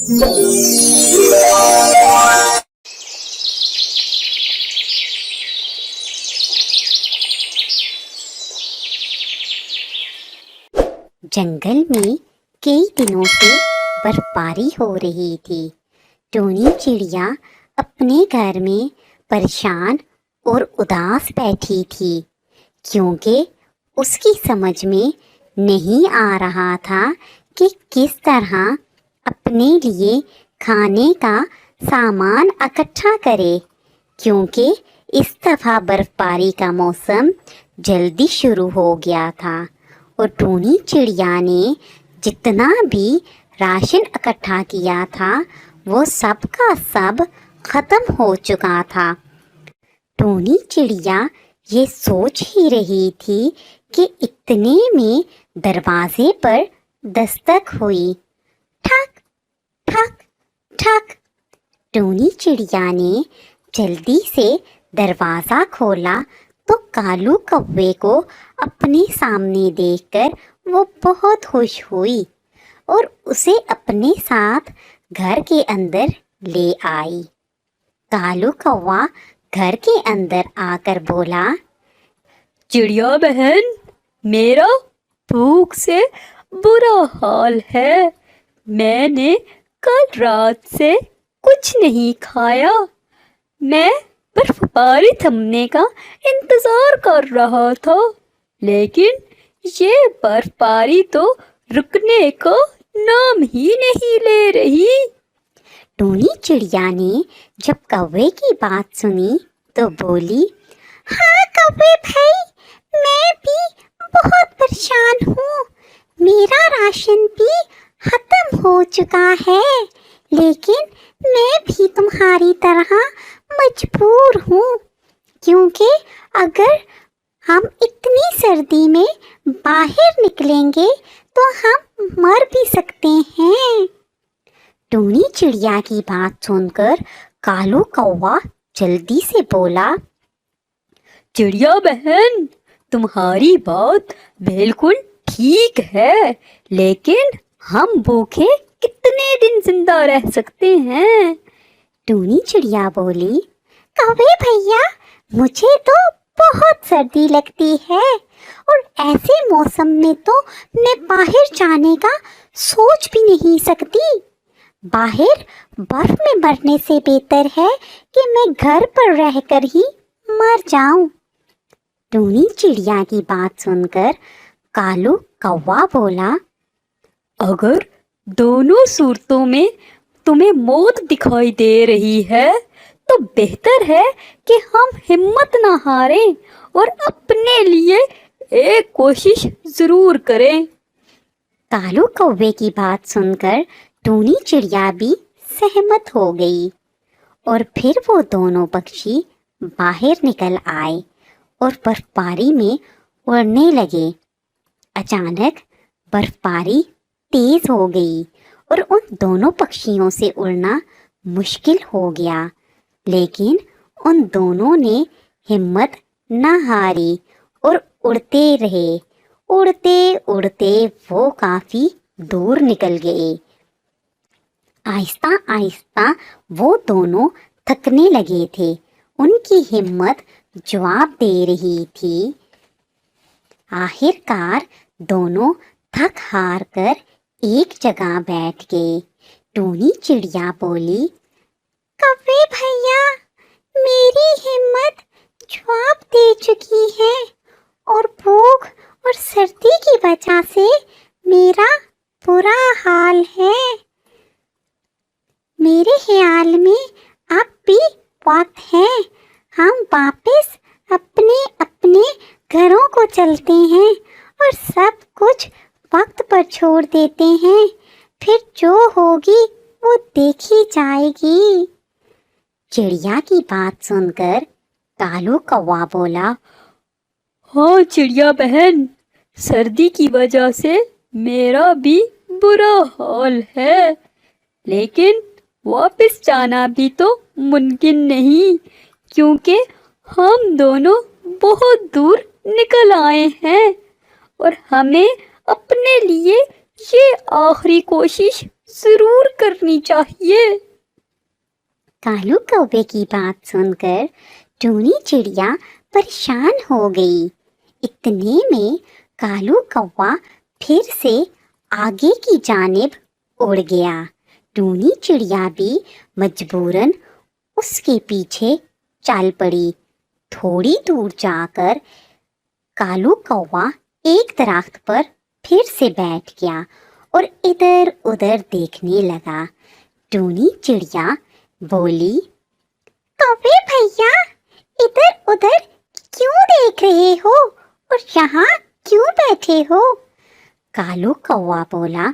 जंगल में कई दिनों से बर्फबारी हो रही थी। टोनी चिड़िया अपने घर में परेशान और उदास बैठी थी, क्योंकि उसकी समझ में नहीं आ रहा था कि किस तरह अपने लिए खाने का सामान इकट्ठा करे, क्योंकि इस दफ़ा बर्फबारी का मौसम जल्दी शुरू हो गया था और टोनी चिड़िया ने जितना भी राशन इकट्ठा किया था वो सब का सब ख़त्म हो चुका था। टोनी चिड़िया ये सोच ही रही थी कि इतने में दरवाजे पर दस्तक हुई। ठक ठक ठक। टोनी चिड़िया ने जल्दी से दरवाज़ा खोला तो कालू कौवे को अपने सामने देखकर वो बहुत खुश हुई और उसे अपने साथ घर के अंदर ले आई। कालू कौवा घर के अंदर आकर बोला, चिड़िया बहन, मेरा भूख से बुरा हाल है। मैंने कल रात से कुछ नहीं खाया। मैं बर्फबारी थमने का इंतजार कर रहा था, लेकिन ये बर्फबारी तो रुकने का नाम ही नहीं ले रही। टोनी चिड़िया ने जब कौवे की बात सुनी तो बोली, हाँ कौवे भाई, मैं भी बहुत परेशान हूँ। मेरा राशन भी खत्म हो चुका है, लेकिन मैं भी तुम्हारी तरह मजबूर हूँ, क्योंकि अगर हम इतनी सर्दी में बाहर निकलेंगे तो हम मर भी सकते हैं। टोनी चिड़िया की बात सुनकर कालू कौवा जल्दी से बोला, चिड़िया बहन, तुम्हारी बात बिल्कुल ठीक है, लेकिन हम भूखे कितने दिन जिंदा रह सकते हैं? टोनी चिड़िया बोली, कौवे भैया, मुझे तो बहुत सर्दी लगती है और ऐसे मौसम में तो मैं बाहर जाने का सोच भी नहीं सकती। बाहर बर्फ में मरने से बेहतर है कि मैं घर पर रहकर ही मर जाऊं। टोनी चिड़िया की बात सुनकर कालू कौवा बोला, अगर दोनों सूरतों में तुम्हें मौत दिखाई दे रही है तो बेहतर है कि हम हिम्मत ना हारें और अपने लिए एक कोशिश जरूर करें। कालू कौवे की बात सुनकर टोनी चिड़िया भी सहमत हो गई और फिर वो दोनों पक्षी बाहर निकल आए और बर्फबारी में उड़ने लगे। अचानक बर्फबारी तेज हो गई और उन दोनों पक्षियों से उड़ना मुश्किल हो गया, लेकिन उन दोनों ने हिम्मत न हारी और उड़ते रहे। उड़ते उड़ते वो काफ़ी दूर निकल गए। आहिस्ता आहिस्ता वो दोनों थकने लगे थे। उनकी हिम्मत जवाब दे रही थी। आखिरकार दोनों थक हार कर एक जगह बैठ गए। टोनी चिड़िया बोली, कौवे भैया, मेरी हिम्मत जवाब दे चुकी है और भूख और सर्दी की वजह से मेरा बुरा हाल है। मेरे ख्याल में अब भी वक्त है, हम वापस अपने अपने घरों को चलते हैं और सब कुछ वक्त पर छोड़ देते हैं, फिर जो होगी वो देखी जाएगी। चिड़िया की बात सुनकर कालू कौवा बोला, हाँ चिड़िया बहन, सर्दी की वजह से मेरा भी बुरा हाल है, लेकिन वापस जाना भी तो मुमकिन नहीं, क्योंकि हम दोनों बहुत दूर निकल आए हैं और हमें अपने लिए ये आखिरी कोशिश ضرور کرنی چاہیے۔ کالو کوے کی بات سن کر ٹونی چڑیا پریشان ہو گئی۔ اتنے میں کالو کوا پھر سے آگے کی جانب اڑ گیا۔ ٹونی چڑیا بھی مجبوراً اس کے پیچھے چل پڑی۔ تھوڑی دور جا کر کالو کوا ایک درخت پر پھر سے بیٹھ گیا اور ادھر ادھر دیکھنے لگا۔ ٹونی چڑیا بولی، کوے بھیا، ادھر ادھر کیوں دیکھ رہے ہو اور یہاں کیوں بیٹھے ہو؟ کالو کوا بولا،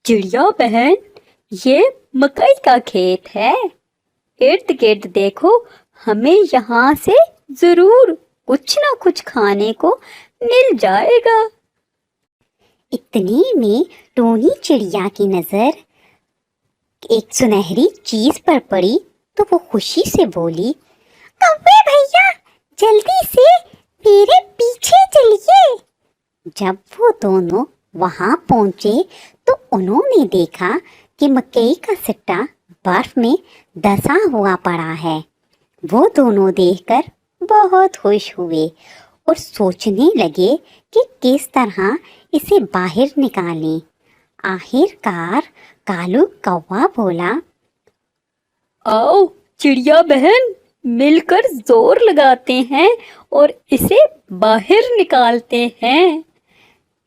چڑیا بہن، یہ مکئی کا کھیت ہے، ارد گرد دیکھو، ہمیں یہاں سے ضرور کچھ نہ کچھ کھانے کو مل جائے گا۔ اتنے میں ٹونی چڑیا کی نظر ایک سنہری چیز پر پڑی تو وہ خوشی سے بولی، کوے بھیا، جلدی سے میرے پیچھے چلیے۔ جب وہ دونوں وہاں پہنچے تو انہوں نے دیکھا کہ مکئی کا سٹا برف میں دسا ہوا پڑا ہے۔ وہ دونوں دیکھ کر بہت خوش ہوئے اور سوچنے لگے کہ کس طرح اسے باہر نکالیں۔ آخر کار کالو کوا بولا، آؤ چڑیا بہن، مل کر زور لگاتے ہیں اور اسے باہر نکالتے ہیں۔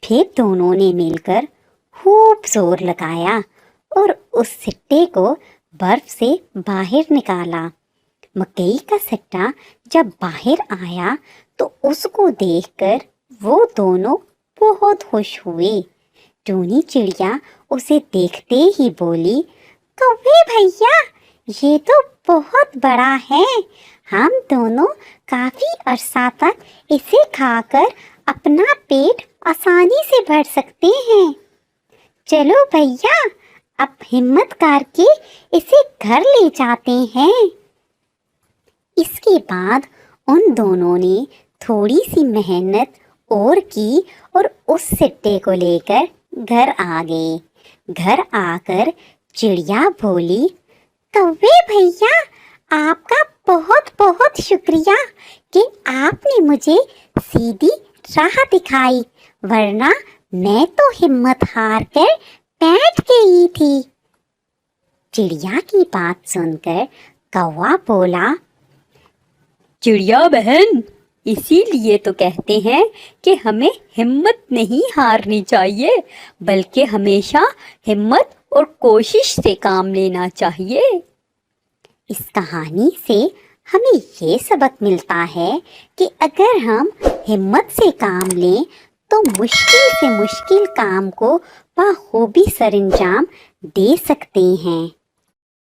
پھر دونوں نے مل کر خوب زور لگایا اور اس سٹے کو برف سے باہر نکالا۔ مکئی کا سٹا جب باہر آیا تو اس کو دیکھ کر وہ دونوں بہت خوش ہوئے۔ ٹونی چڑیا اسے دیکھتے ہی بولی، کوے بھیا، یہ تو بہت بڑا ہے، ہم دونوں کافی عرصہ تک اسے کھا کر اپنا پیٹ آسانی سے بھر سکتے ہیں۔ چلو بھیا، اب ہمت کر کے اسے گھر لے جاتے ہیں۔ اس کے بعد ان دونوں نے تھوڑی سی محنت اور کی اور اس سٹے کو لے کر گھر آ گئے۔ گھر آ کر چڑیا بولی، کوے بھیا، آپ کا بہت بہت شکریہ کہ آپ نے مجھے سیدھی راہ دکھائی، ورنہ میں تو ہمت ہار کر بیٹھ گئی تھی۔ چڑیا کی بات سن کر کوا بولا، چڑیا بہن، اسی لیے تو کہتے ہیں کہ ہمیں ہمت نہیں ہارنی چاہیے، بلکہ ہمیشہ ہمت اور کوشش سے کام لینا چاہیے۔ اس کہانی سے ہمیں یہ سبق ملتا ہے کہ اگر ہم ہمت سے کام لیں تو مشکل سے مشکل کام کو بخوبی سر انجام دے سکتے ہیں۔